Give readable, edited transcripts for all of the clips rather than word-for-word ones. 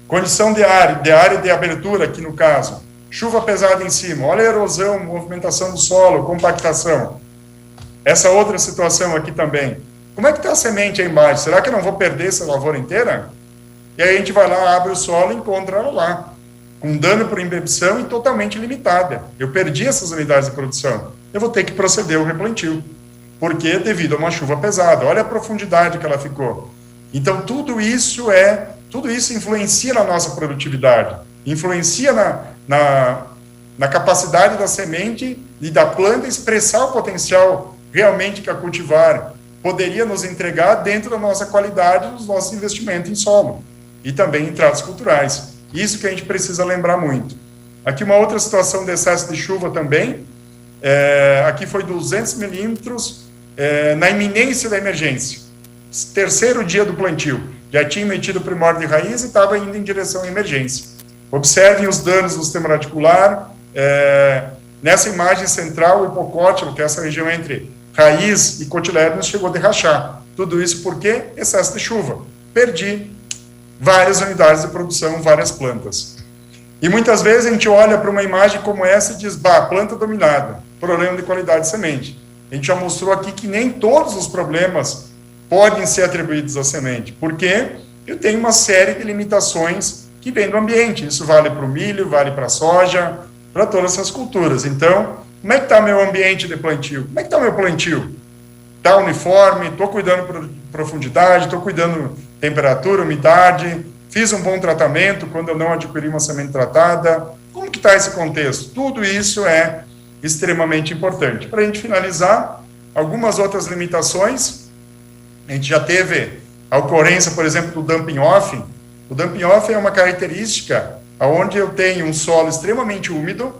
Condição de área de abertura, aqui no caso. Chuva pesada em cima, olha a erosão, movimentação do solo, compactação. Essa outra situação aqui também. Como é que está a semente aí embaixo? Será que eu não vou perder essa lavoura inteira? E aí a gente vai lá, abre o solo e encontra ela lá, com dano por imbibição e totalmente limitada. Eu perdi essas unidades de produção. Eu vou ter que proceder ao replantio. Porque devido a uma chuva pesada. Olha a profundidade que ela ficou. Então, tudo isso influencia na nossa produtividade, influencia na capacidade da semente e da planta expressar o potencial realmente que a cultivar poderia nos entregar dentro da nossa qualidade, dos nossos investimentos em solo e também em tratos culturais. Isso que a gente precisa lembrar muito. Aqui uma outra situação de excesso de chuva também, aqui foi 200 milímetros na iminência da emergência. Terceiro dia do plantio, já tinha metido o primórdio de raiz e estava indo em direção à emergência. Observem os danos no sistema radicular. Nessa imagem central, o hipocótilo, que é essa região entre raiz e cotilédonos, chegou a rachar. Tudo isso porque excesso de chuva. Perdi várias unidades de produção, várias plantas. E muitas vezes a gente olha para uma imagem como essa e diz, planta dominada, problema de qualidade de semente. A gente já mostrou aqui que nem todos os problemas podem ser atribuídos à semente, porque eu tenho uma série de limitações que vêm do ambiente. Isso vale para o milho, vale para a soja, para todas essas culturas. Então, como é que está meu ambiente de plantio? Como é que está meu plantio? Está uniforme? Estou cuidando de profundidade? Estou cuidando de temperatura, umidade? Fiz um bom tratamento quando eu não adquiri uma semente tratada? Como que está esse contexto? Tudo isso é extremamente importante. Para a gente finalizar, algumas outras limitações. A gente já teve a ocorrência, por exemplo, do dumping off. O dumping off é uma característica onde eu tenho um solo extremamente úmido,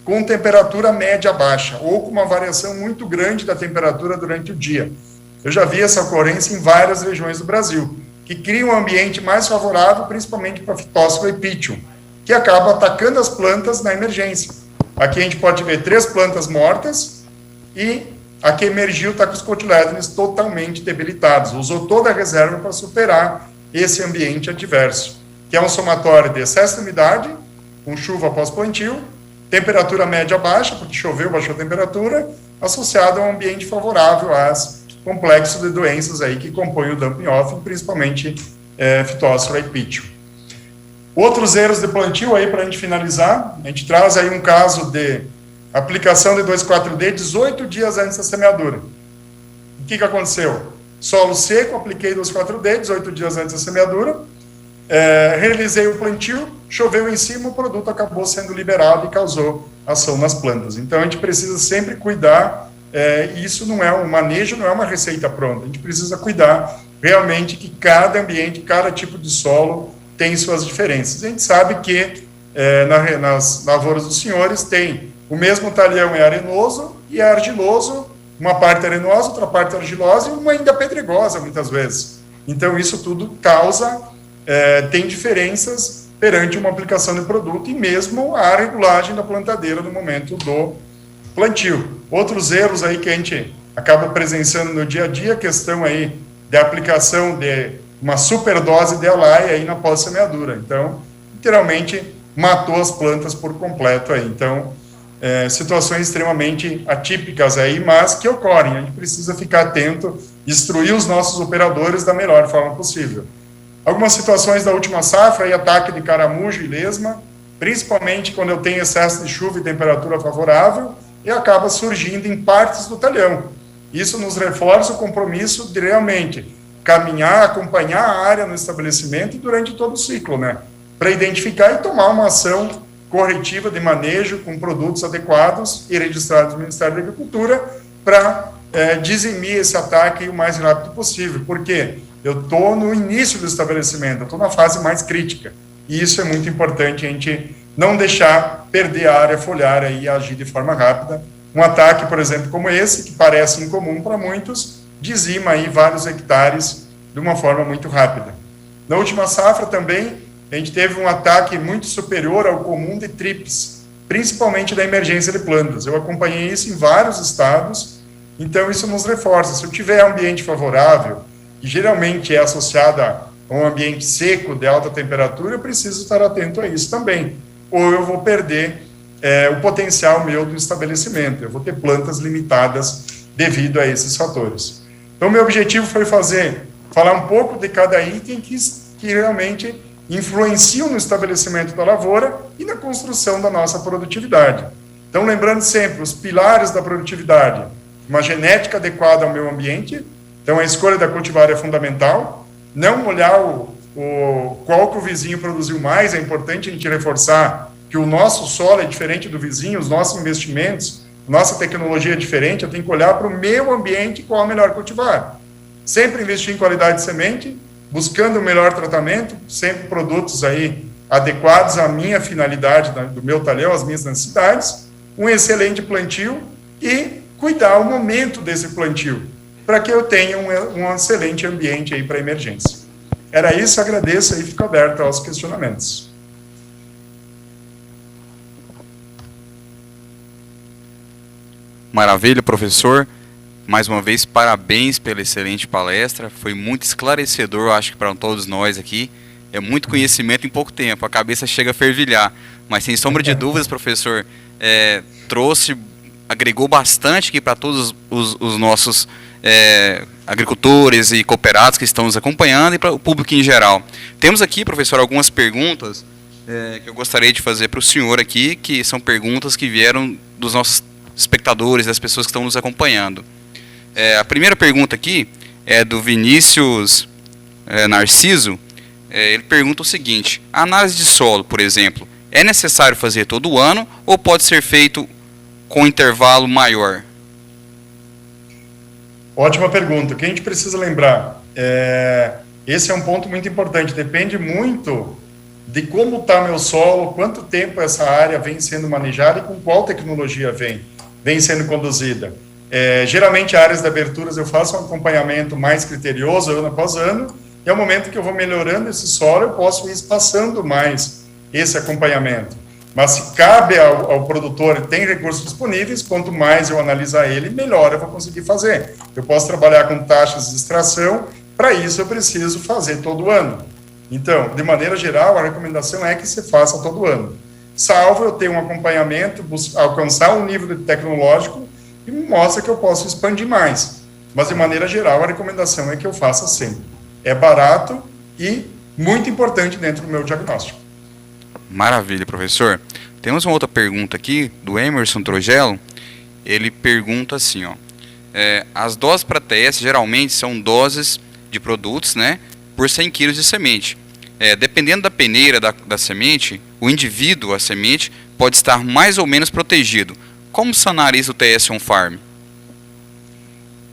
com temperatura média baixa, ou com uma variação muito grande da temperatura durante o dia. Eu já vi essa ocorrência em várias regiões do Brasil, que cria um ambiente mais favorável, principalmente para Phytophthora epitheum, que acaba atacando as plantas na emergência. Aqui a gente pode ver 3 plantas mortas e a que emergiu está com os cotilédones totalmente debilitados. Usou toda a reserva para superar esse ambiente adverso, que é um somatório de excesso de umidade, com chuva após plantio, temperatura média baixa, porque choveu, baixou a temperatura, associado a um ambiente favorável aos complexos de doenças aí que compõem o dumping off, principalmente Phytophthora epitheum. Outros erros de plantio aí, para a gente finalizar, a gente traz aí um caso de aplicação de 2,4-D 18 dias antes da semeadura. O que aconteceu? Solo seco, apliquei 2,4-D 18 dias antes da semeadura, realizei o plantio, choveu em cima, o produto acabou sendo liberado e causou ação nas plantas. Então, a gente precisa sempre cuidar, isso não é um manejo, não é uma receita pronta, a gente precisa cuidar realmente que cada ambiente, cada tipo de solo tem suas diferenças. A gente sabe que nas lavouras dos senhores tem o mesmo talhão é arenoso e é argiloso, uma parte arenosa, outra parte argilosa e uma ainda pedregosa, muitas vezes. Então, isso tudo tem diferenças perante uma aplicação de produto e mesmo a regulagem da plantadeira no momento do plantio. Outros erros aí que a gente acaba presenciando no dia a dia, a questão aí da aplicação de uma superdose de alaia aí na pós-semeadura. Então, literalmente, matou as plantas por completo aí. Então, situações extremamente atípicas aí, mas que ocorrem. A gente precisa ficar atento, instruir os nossos operadores da melhor forma possível. Algumas situações da última safra, aí, ataque de caramujo e lesma, principalmente quando eu tenho excesso de chuva e temperatura favorável, e acaba surgindo em partes do talhão. Isso nos reforça o compromisso de realmente caminhar, acompanhar a área no estabelecimento durante todo o ciclo, né? Para identificar e tomar uma ação corretiva de manejo com produtos adequados e registrados no Ministério da Agricultura para dizimir esse ataque o mais rápido possível, porque eu estou no início do estabelecimento, eu estou na fase mais crítica, e isso é muito importante, a gente não deixar perder a área foliar e agir de forma rápida. Um ataque, por exemplo, como esse, que parece incomum para muitos, dizima aí vários hectares de uma forma muito rápida. Na última safra também, a gente teve um ataque muito superior ao comum de trips, principalmente da emergência de plantas. Eu acompanhei isso em vários estados, então isso nos reforça. Se eu tiver ambiente favorável, que geralmente é associado um ambiente seco, de alta temperatura, eu preciso estar atento a isso também. Ou eu vou perder o potencial meu do estabelecimento, eu vou ter plantas limitadas devido a esses fatores. Então, meu objetivo foi falar um pouco de cada item que realmente influenciam no estabelecimento da lavoura e na construção da nossa produtividade. Então, lembrando sempre, os pilares da produtividade, uma genética adequada ao meio ambiente, então a escolha da cultivar é fundamental, não olhar qual que o vizinho produziu mais, é importante a gente reforçar que o nosso solo é diferente do vizinho, os nossos investimentos, nossa tecnologia é diferente, eu tenho que olhar para o meu ambiente qual é o melhor cultivar. Sempre investir em qualidade de semente, buscando o melhor tratamento, sempre produtos aí adequados à minha finalidade, do meu talhão, às minhas necessidades, um excelente plantio e cuidar o momento desse plantio, para que eu tenha um excelente ambiente aí para emergência. Era isso, agradeço e fico aberto aos questionamentos. Maravilha, professor. Mais uma vez, parabéns pela excelente palestra. Foi muito esclarecedor, acho que para todos nós aqui. É muito conhecimento em pouco tempo. A cabeça chega a fervilhar. Mas, sem sombra de dúvidas, professor, agregou bastante aqui para todos os nossos agricultores e cooperados que estão nos acompanhando e para o público em geral. Temos aqui, professor, algumas perguntas que eu gostaria de fazer para o senhor aqui, que são perguntas que vieram dos nossos espectadores, das pessoas que estão nos acompanhando. A primeira pergunta aqui é do Vinícius Narciso. Ele pergunta o seguinte: a análise de solo, por exemplo, é necessário fazer todo ano ou pode ser feito com intervalo maior? Ótima pergunta. O que a gente precisa lembrar, esse é um ponto muito importante, depende muito de como está meu solo, quanto tempo essa área vem sendo manejada e com qual tecnologia vem sendo conduzida. Geralmente, áreas de aberturas eu faço um acompanhamento mais criterioso, ano após ano, e ao momento que eu vou melhorando esse solo, eu posso ir espaçando mais esse acompanhamento. Mas se cabe ao produtor, tem recursos disponíveis, quanto mais eu analisar ele, melhor eu vou conseguir fazer. Eu posso trabalhar com taxas de extração, para isso eu preciso fazer todo ano. Então, de maneira geral, a recomendação é que se faça todo ano. Salvo eu ter um acompanhamento, alcançar um nível tecnológico que me mostra que eu posso expandir mais. Mas, de maneira geral, a recomendação é que eu faça sempre. É barato e muito importante dentro do meu diagnóstico. Maravilha, professor. Temos uma outra pergunta aqui, do Emerson Trogelo. Ele pergunta assim, as doses para TS geralmente são doses de produtos, né, por 100 kg de semente. Dependendo da peneira da semente, o indivíduo, a semente, pode estar mais ou menos protegido. Como sanar isso o TS on-farm?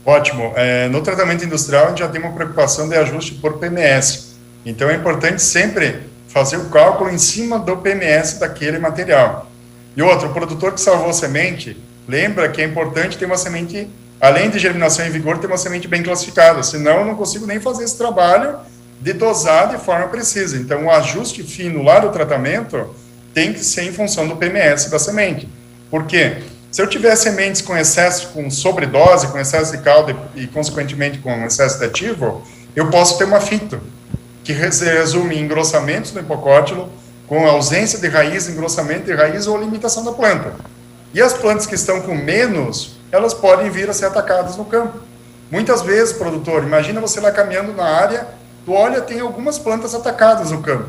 Ótimo. No tratamento industrial, a gente já tem uma preocupação de ajuste por PMS. Então, é importante sempre fazer o cálculo em cima do PMS daquele material. E outro, o produtor que salvou a semente, lembra que é importante ter uma semente, além de germinação em vigor, ter uma semente bem classificada, senão eu não consigo nem fazer esse trabalho de dosar de forma precisa. Então, o ajuste fino lá do tratamento tem que ser em função do PMS da semente. Por quê? Se eu tiver sementes com excesso, com sobredose, com excesso de caldo e, consequentemente, com excesso de ativo, eu posso ter uma fito, que resume em engrossamentos no hipocótilo, com ausência de raiz, engrossamento de raiz ou limitação da planta. E as plantas que estão com menos, elas podem vir a ser atacadas no campo. Muitas vezes, produtor, imagina você lá caminhando na área, tu olha, tem algumas plantas atacadas no campo.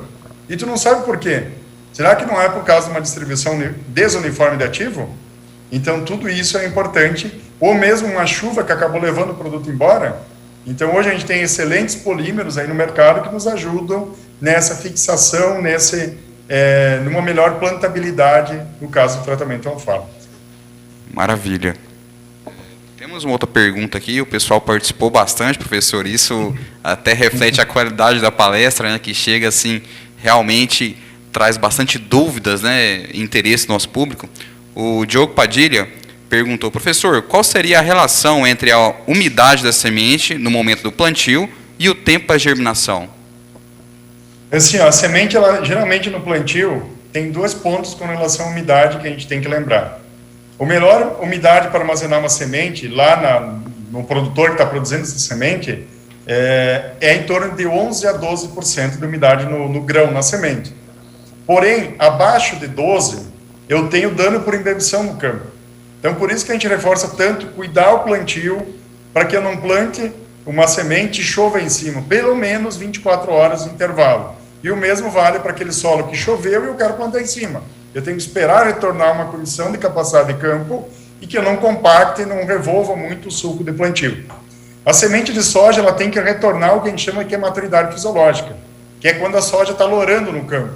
E tu não sabe por quê. Será que não é por causa de uma distribuição desuniforme de ativo? Então, tudo isso é importante. Ou mesmo uma chuva que acabou levando o produto embora. Então, hoje a gente tem excelentes polímeros aí no mercado que nos ajudam nessa fixação, numa melhor plantabilidade, no caso do tratamento on-farm. Maravilha. Temos uma outra pergunta aqui, o pessoal participou bastante, professor, isso até reflete a qualidade da palestra, né, que chega assim, realmente traz bastante dúvidas, né, e interesse do nosso público. O Diogo Padilha perguntou: professor, qual seria a relação entre a umidade da semente no momento do plantio e o tempo para germinação? Assim, a semente, ela, geralmente no plantio, tem 2 pontos com relação à umidade que a gente tem que lembrar. A melhor umidade para armazenar uma semente, lá no produtor que está produzindo essa semente, é em torno de 11 a 12% de umidade no grão, na semente. Porém, abaixo de 12, eu tenho dano por embebição no campo. Então, por isso que a gente reforça tanto cuidar o plantio, para que eu não plante uma semente e chova em cima, pelo menos 24 horas de intervalo. E o mesmo vale para aquele solo que choveu e eu quero plantar em cima. Eu tenho que esperar retornar uma condição de capacidade de campo e que eu não compacte e não revolva muito o suco de plantio. A semente de soja, ela tem que retornar o que a gente chama que é maturidade fisiológica, que é quando a soja está lourando no campo.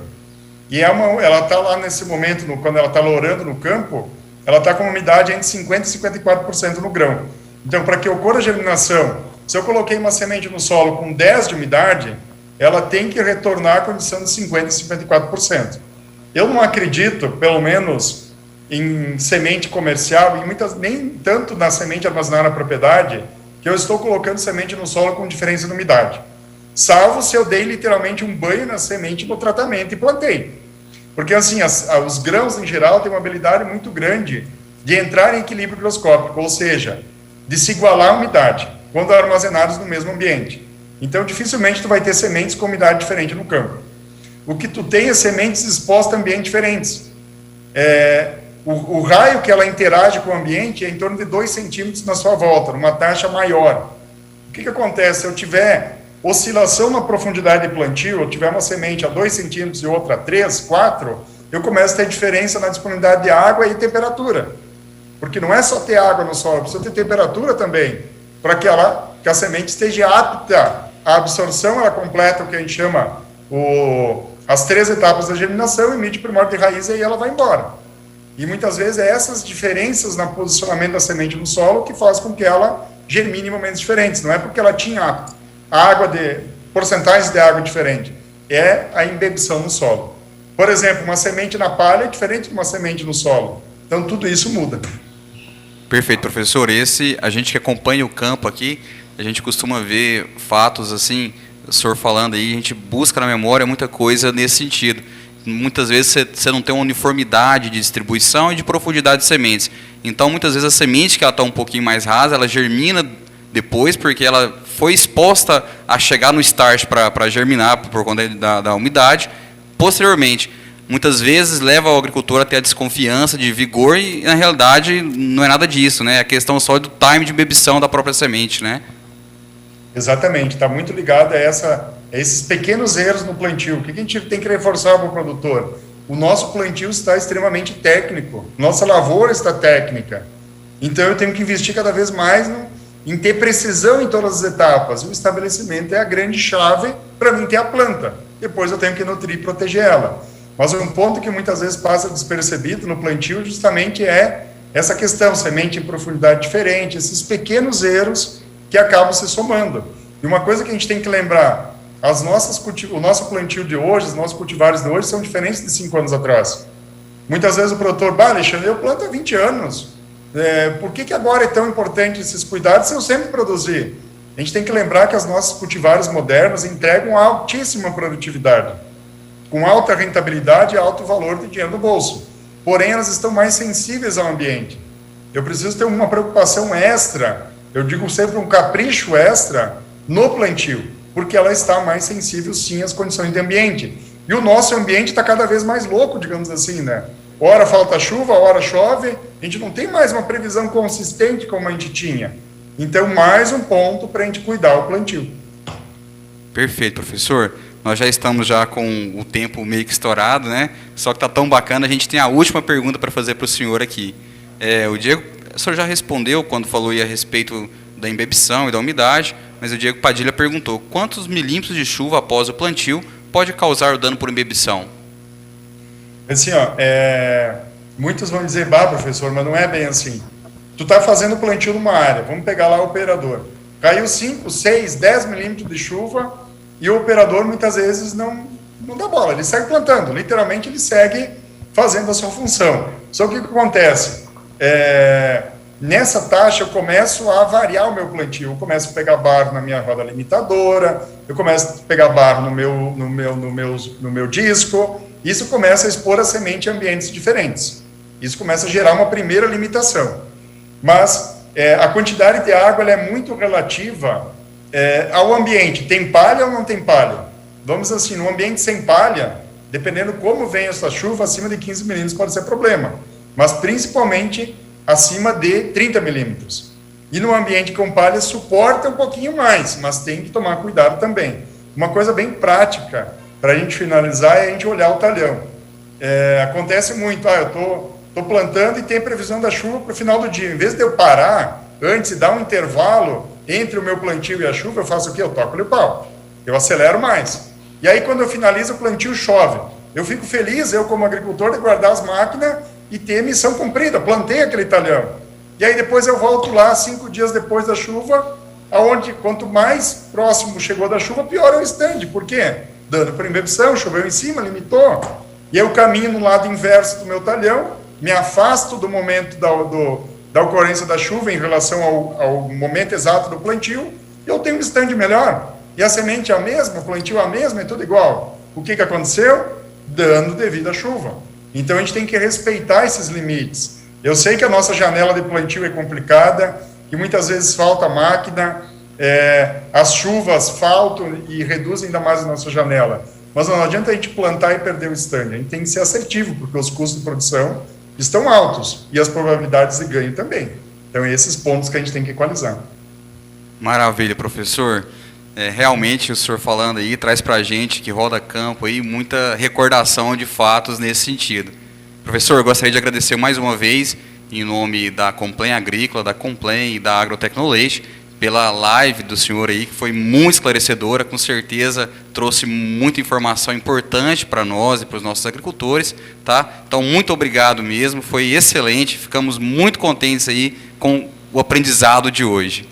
E ela está lá nesse momento, quando ela está lourando no campo, ela está com uma umidade entre 50% e 54% no grão. Então, para que ocorra a germinação, se eu coloquei uma semente no solo com 10 de umidade, ela tem que retornar a condição de 50% e 54%. Eu não acredito, pelo menos, em semente comercial, nem tanto na semente armazenada na propriedade, que eu estou colocando semente no solo com diferença de umidade. Salvo se eu dei literalmente um banho na semente no tratamento e plantei. Porque, assim, os grãos, em geral, têm uma habilidade muito grande de entrar em equilíbrio higroscópico, ou seja, de se igualar a umidade, quando armazenados no mesmo ambiente. Então, dificilmente tu vai ter sementes com umidade diferente no campo. O que tu tem é sementes expostas a ambientes diferentes. O raio que ela interage com o ambiente é em torno de 2 centímetros na sua volta, numa taxa maior. O que acontece? Se eu tiver oscilação na profundidade de plantio, eu tiver uma semente a 2 centímetros e outra a 3, 4, eu começo a ter diferença na disponibilidade de água e temperatura. Porque não é só ter água no solo, precisa ter temperatura também, para que a semente esteja apta à absorção, ela completa o que a gente chama as 3 etapas da germinação, emite primórdio de raiz e aí ela vai embora. E muitas vezes é essas diferenças no posicionamento da semente no solo que faz com que ela germine em momentos diferentes. Não é porque ela tinha porcentagens de água diferente, é a embebição no solo. Por exemplo, uma semente na palha é diferente de uma semente no solo. Então, tudo isso muda. Perfeito, professor. A gente que acompanha o campo aqui, a gente costuma ver fatos assim, o senhor falando aí, a gente busca na memória muita coisa nesse sentido. Muitas vezes você não tem uma uniformidade de distribuição e de profundidade de sementes. Então, muitas vezes a semente que ela está um pouquinho mais rasa, ela germina depois, porque ela foi exposta a chegar no start para germinar por conta da umidade. Posteriormente, muitas vezes leva o agricultor a ter a desconfiança de vigor e, na realidade, não é nada disso, né? É a questão só do time de bebição da própria semente, né? Exatamente, está muito ligado a esses pequenos erros no plantio. O que a gente tem que reforçar para o produtor? O nosso plantio está extremamente técnico, nossa lavoura está técnica. Então, eu tenho que investir cada vez mais em ter precisão em todas as etapas. O estabelecimento é a grande chave para mim ter a planta. Depois eu tenho que nutrir e proteger ela. Mas um ponto que muitas vezes passa despercebido no plantio justamente é essa questão, semente em profundidade diferente, esses pequenos erros que acabam se somando. E uma coisa que a gente tem que lembrar, o nosso plantio de hoje, os nossos cultivares de hoje são diferentes de 5 anos atrás. Muitas vezes o produtor, Alexandre, eu planto há 20 anos, por que agora é tão importante esses cuidados se eu sempre produzi? A gente tem que lembrar que as nossas cultivares modernas entregam altíssima produtividade, com alta rentabilidade e alto valor de dinheiro no bolso. Porém, elas estão mais sensíveis ao ambiente. Eu preciso ter uma preocupação extra, eu digo sempre um capricho extra no plantio, porque ela está mais sensível, sim, às condições de ambiente. E o nosso ambiente está cada vez mais louco, digamos assim, né? Ora falta chuva, ora chove, a gente não tem mais uma previsão consistente como a gente tinha. Então, mais um ponto para a gente cuidar o plantio. Perfeito, professor. Nós já estamos com o tempo meio que estourado, né? Só que está tão bacana, a gente tem a última pergunta para fazer para o senhor aqui. O senhor já respondeu quando falou a respeito da embebição e da umidade, mas o Diego Padilha perguntou: quantos milímetros de chuva após o plantio pode causar o dano por embebição? Assim, muitos vão dizer, professor, mas não é bem assim. Tu está fazendo plantio numa área, vamos pegar lá o operador. Caiu 5, 6, 10 milímetros de chuva e o operador muitas vezes não dá bola, ele segue plantando, literalmente ele segue fazendo a sua função. Só que o que acontece? Nessa taxa eu começo a variar o meu plantio, eu começo a pegar barro na minha roda limitadora, eu começo a pegar barro no meu disco, isso começa a expor a semente em ambientes diferentes. Isso começa a gerar uma primeira limitação. Mas a quantidade de água ela é muito relativa Ao ambiente, tem palha ou não tem palha? Vamos assim, no ambiente sem palha, dependendo como vem essa chuva, acima de 15 milímetros pode ser problema, mas principalmente acima de 30 milímetros. E no ambiente com palha suporta um pouquinho mais, mas tem que tomar cuidado também. Uma coisa bem prática para a gente finalizar é a gente olhar o talhão. Acontece muito, eu tô plantando e tem previsão da chuva para o final do dia. Em vez de eu parar antes e dar um intervalo entre o meu plantio e a chuva, eu faço o quê? Eu toco-lhe o pau. Eu acelero mais. E aí, quando eu finalizo o plantio, chove. Eu fico feliz, eu como agricultor, de guardar as máquinas e ter missão cumprida. Plantei aquele talhão. E aí, depois eu volto lá, 5 dias depois da chuva, aonde quanto mais próximo chegou da chuva, pior é o stand. Por quê? Dando por imbibição, choveu em cima, limitou. E aí eu caminho no lado inverso do meu talhão, me afasto do momento da ocorrência da chuva em relação ao momento exato do plantio, e eu tenho um stand melhor. E a semente é a mesma, o plantio é a mesma, é tudo igual. O que aconteceu? Dano devido à chuva. Então a gente tem que respeitar esses limites. Eu sei que a nossa janela de plantio é complicada, que muitas vezes falta máquina, as chuvas faltam e reduzem ainda mais a nossa janela. Mas não adianta a gente plantar e perder o stand. A gente tem que ser assertivo, porque os custos de produção estão altos e as probabilidades de ganho também. Então, esses pontos que a gente tem que equalizar. Maravilha, professor. Realmente, o senhor falando aí, traz para a gente que roda campo aí muita recordação de fatos nesse sentido. Professor, eu gostaria de agradecer mais uma vez, em nome da Complen Agrícola, da Complen e da Agrotecnolate, pela live do senhor aí, que foi muito esclarecedora, com certeza trouxe muita informação importante para nós e para os nossos agricultores, tá? Então, muito obrigado mesmo, foi excelente, ficamos muito contentes aí com o aprendizado de hoje.